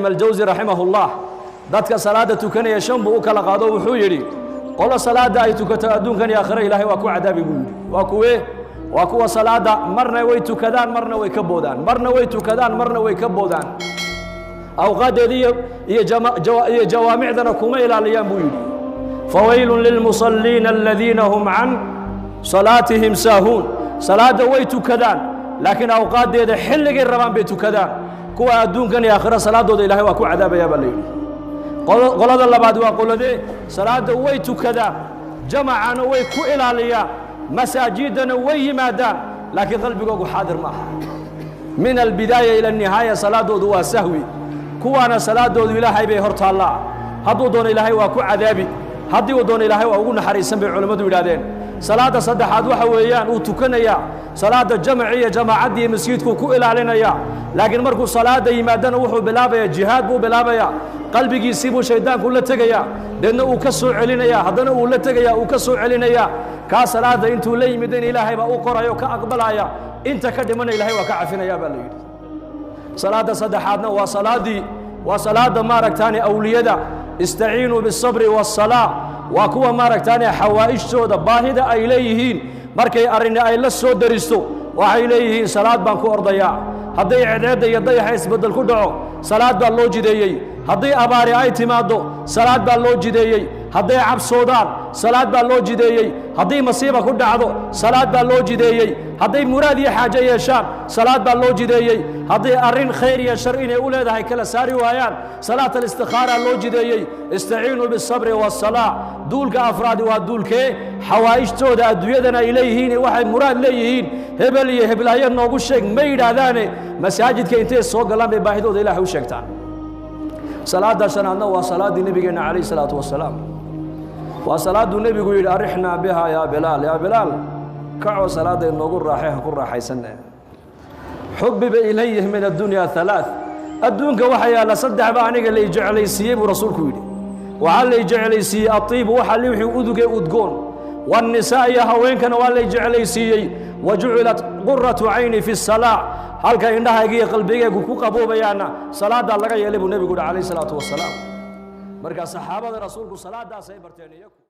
الجوزي رحمه الله dadka salaada tukanaya shan buu kala qaado wuxuu yiri qolo salaada ay tukato adduunkan iyo aakhira ilaahay waa ku cadaabi buu yiri waa kuwa salaada marna way tukadaan marna way ka boodaan marna way tukadaan marna way ka boodaan awqadeediyo iyo jawaamicdana kuma ilaaliyaan buu yiri fawaylun lil musallin alladhina hum an salatihim sahun salaada way tukadaan laakiin awqadeeda xilligii rabaan bay tukadaan kuwa adduunkan iyo aakhira salaadooda ilaahay waa ku cadaabaya baa leeyahay qolada labaad waa qoladee salaada way tukadaan jamacana way ku ilaaliyaan masaajidana way yimaadaan laakiin qalbigoodu xaadir ma aha min albidaaya ila nihaaya salaadoodu waa sahwi kuwaana salaadoodu ilaahay bay hortaallaa hadduu doono ilaahay waa ku cadaabi haddii uu doono ilaahay waa ugu naxariisan bay culimmadu yidhaahdeen salaada saddexaad waxa weeyaan uu tukanaya salaada jamciya jamaacadii masjidku ku ilaalinaya laakiin markuu salaada yimaadana wuxuu bilaabaya jihaad buu bilaabaya qalbigiisii buu shaydaanku la tagaya deedna uu ka soo celinaya haddana uu la tagaya uu ka soo celinaya ka salaada intuu la yimid in ilaahay baa u qorayo ka aqbalaya inta ka dhimana ilaahay waa ka cafinaya baa la yidhi salaada saddexaadna waa salaada maaragtaani awliyada istaciinuu bisabri wasalaa waa kuwa maaragtaani xawaa'ijtooda baahida ay leeyihiin markay arrin ay la soo daristo waxay leeyihiin salaad baan ku ordayaa hadday cideeda iyo dayaxa isbedel ku dhaco salaad baa loo jideeyey hadday abaari ay timaado salaad baa loo jideeyey hadday cabsoodaan salaad baa loo jideeyey hadday masiiba ku dhacdo salaad baa loo jideeyey hadday muraad iyo xaajo yeeshaan salaad baa loo jideeyey hadday arrin khayr iyo shar inay u leedahay kala saari waayaan salaat al-istikhaara loo jideeyey istaciinuu bisabri wassalaa duulka afraadi waa duulkee xawaa'ijtooda adduunyadana ay leeyihiin waxay muraad leeyihiin hebel iyo heblaayo noogu sheeg ma yidhaahdaane masaajidka intay soo galaan bay baahidooda ilaahay u sheegtaan salaada shanaadna waa salaadii nabigeena calayhi salaatu wasalaam waa salaadu nabigu yidhi arixnaa biha yaa bilaal kacoo salaada inoogu raaxay ha ku raaxaysanne xubbiba ilayhi min addunya halaath adduunka waxa yaala saddex ba aniga la jeclaysiiyey buu rasuulku yidhi waxaa la jeclaysiiyey atiibu waxa li wixii udugay udgoon والنساء يا هوينكنا والله جعلي سيي وجعلت قرة عيني في الصلاة halka indhahayga qalbigaygu ku qaboobayana salaada laga yeelay buu nabigu عليه الصلاة والسلام marka saxaabada rasuulku salaadaas ay barteen iyagu